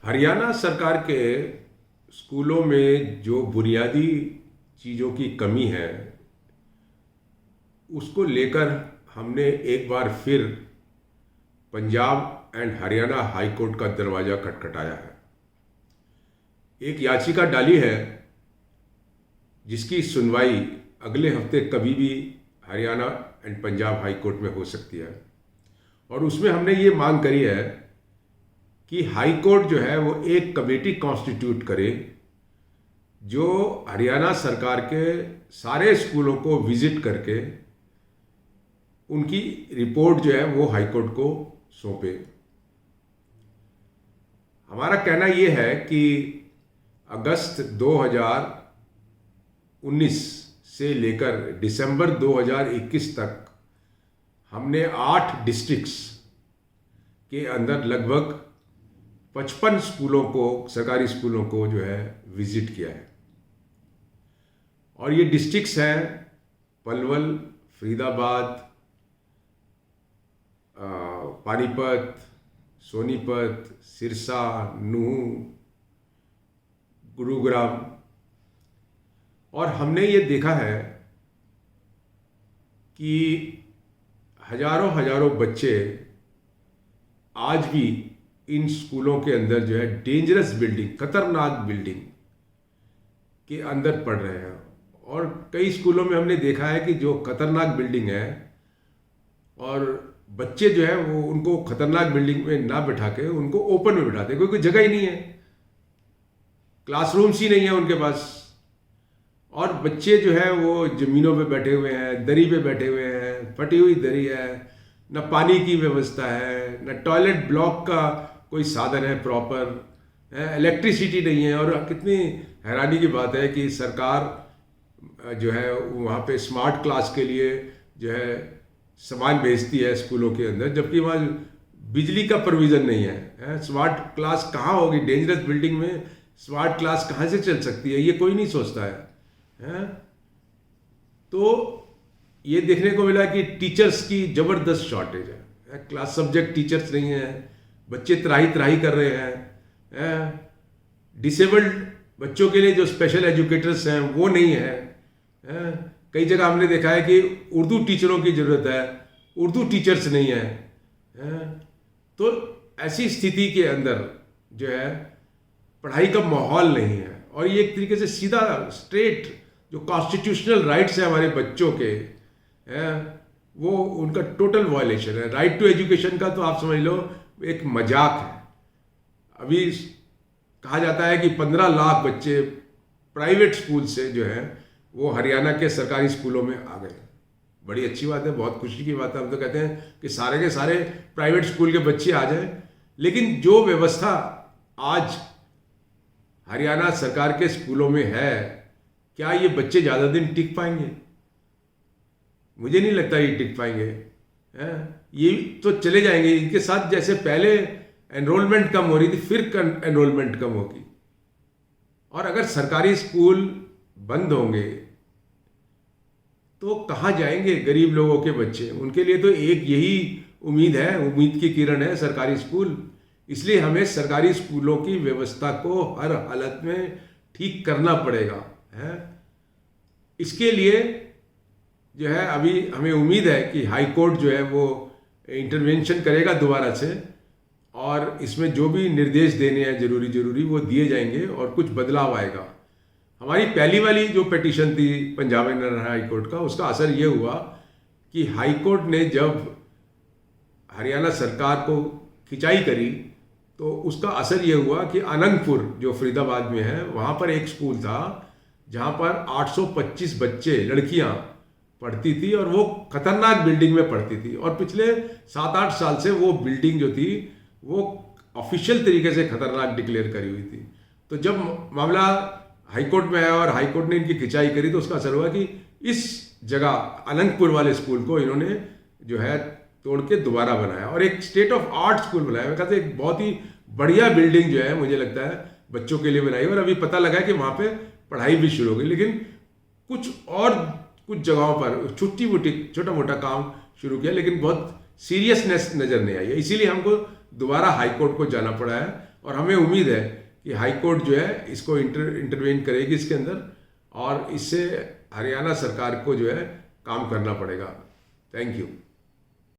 हरियाणा सरकार के स्कूलों में जो बुनियादी चीज़ों की कमी है उसको लेकर हमने एक बार फिर Punjab and Haryana high court का दरवाज़ा खटखटाया है। एक याचिका डाली है जिसकी सुनवाई अगले हफ्ते कभी भी Haryana and Punjab high court में हो सकती है और उसमें हमने ये मांग करी है कि हाई कोर्ट जो है वो एक कमेटी कॉन्स्टिट्यूट करे जो हरियाणा सरकार के सारे स्कूलों को विजिट करके उनकी रिपोर्ट जो है वो हाई कोर्ट को सौंपे। हमारा कहना ये है कि अगस्त 2019 से लेकर दिसंबर 2021 तक हमने 8 डिस्ट्रिक्ट्स के अंदर लगभग 55 स्कूलों को, सरकारी स्कूलों को जो है विजिट किया है और ये डिस्ट्रिक्ट्स हैं पलवल, फरीदाबाद, पानीपत, सोनीपत, सिरसा, नूह, गुरुग्राम। और हमने ये देखा है कि हजारों हजारों बच्चे आज भी इन स्कूलों के अंदर जो है डेंजरस बिल्डिंग, खतरनाक बिल्डिंग के अंदर पढ़ रहे हैं और कई स्कूलों में हमने देखा है कि जो खतरनाक बिल्डिंग है और बच्चे जो है वो उनको खतरनाक बिल्डिंग में ना बिठा के उनको ओपन में बिठाते हैं क्योंकि जगह ही नहीं है, क्लासरूम्स ही नहीं है उनके पास और बच्चे जो है वो ज़मीनों पे बैठे हुए हैं, दरी पे बैठे हुए हैं, फटी हुई दरी है, न पानी की व्यवस्था है, न टॉयलेट ब्लॉक का कोई साधन है प्रॉपर, इलेक्ट्रिसिटी नहीं है। और कितनी हैरानी की बात है कि सरकार जो है वहाँ पे स्मार्ट क्लास के लिए जो है सामान भेजती है स्कूलों के अंदर, जबकि वहाँ बिजली का प्रोविज़न नहीं है। स्मार्ट क्लास कहाँ होगी? डेंजरस बिल्डिंग में स्मार्ट क्लास कहाँ से चल सकती है? ये कोई नहीं सोचता है। तो ये देखने को मिला कि टीचर्स की ज़बरदस्त शॉर्टेज है, क्लास सब्जेक्ट टीचर्स नहीं है, बच्चे त्राही त्राही कर रहे हैं, डिसेबल्ड बच्चों के लिए जो स्पेशल एजुकेटर्स हैं वो नहीं है। कई जगह हमने देखा है कि उर्दू टीचरों की ज़रूरत है, उर्दू टीचर्स नहीं है। तो ऐसी स्थिति के अंदर जो है पढ़ाई का माहौल नहीं है और ये एक तरीके से सीधा स्ट्रेट जो कॉन्स्टिट्यूशनल राइट्स हैं हमारे बच्चों के वो उनका टोटल वायलेशन है। राइट टू एजुकेशन का तो आप समझ लो एक मजाक है। अभी कहा जाता है कि 15 लाख बच्चे प्राइवेट स्कूल से जो है वो हरियाणा के सरकारी स्कूलों में आ गए। बड़ी अच्छी बात है, बहुत खुशी की बात है। हम तो कहते हैं कि सारे के सारे प्राइवेट स्कूल के बच्चे आ जाएं, लेकिन जो व्यवस्था आज हरियाणा सरकार के स्कूलों में है, क्या ये बच्चे ज़्यादा दिन टिक पाएंगे? मुझे नहीं लगता ये टिक पाएंगे। ये तो चले जाएंगे। इनके साथ जैसे पहले एनरोलमेंट कम हो रही थी, फिर एनरोलमेंट कम होगी। और अगर सरकारी स्कूल बंद होंगे तो कहाँ जाएंगे गरीब लोगों के बच्चे? उनके लिए तो एक यही उम्मीद है, उम्मीद की किरण है सरकारी स्कूल। इसलिए हमें सरकारी स्कूलों की व्यवस्था को हर हालत में ठीक करना पड़ेगा। इसके लिए जो है अभी हमें उम्मीद है कि हाई कोर्ट जो है वो इंटरवेंशन करेगा दोबारा से और इसमें जो भी निर्देश देने हैं जरूरी वो दिए जाएंगे और कुछ बदलाव आएगा। हमारी पहली वाली जो पिटीशन थी Punjab and Haryana high court का, उसका असर ये हुआ कि हाई कोर्ट ने जब हरियाणा सरकार को खिंचाई करी तो उसका असर ये हुआ कि अनंतपुर जो फरीदाबाद में है वहाँ पर एक स्कूल था जहाँ पर 825 बच्चे, लड़कियाँ पढ़ती थी और वो खतरनाक बिल्डिंग में पढ़ती थी और पिछले 7-8 साल से वो बिल्डिंग जो थी वो ऑफिशियल तरीके से खतरनाक डिक्लेयर करी हुई थी। तो जब मामला हाई कोर्ट में आया और हाई कोर्ट ने इनकी खिंचाई करी तो उसका असर हुआ कि इस जगह अनंतपुर वाले स्कूल को इन्होंने जो है तोड़ के दोबारा बनाया और एक स्टेट ऑफ आर्ट स्कूल बनाया। मैं कहते एक बहुत ही बढ़िया बिल्डिंग जो है मुझे लगता है बच्चों के लिए बनाई और अभी पता लगा है कि वहाँ पे पढ़ाई भी शुरू हो गई। लेकिन कुछ जगहों पर छोटा मोटा काम शुरू किया लेकिन बहुत सीरियसनेस नज़र नहीं आई है, इसीलिए हमको दोबारा हाई कोर्ट को जाना पड़ा है और हमें उम्मीद है कि हाई कोर्ट जो है इसको इंटरवेन करेगी इसके अंदर, और इससे हरियाणा सरकार को जो है काम करना पड़ेगा। Thank you.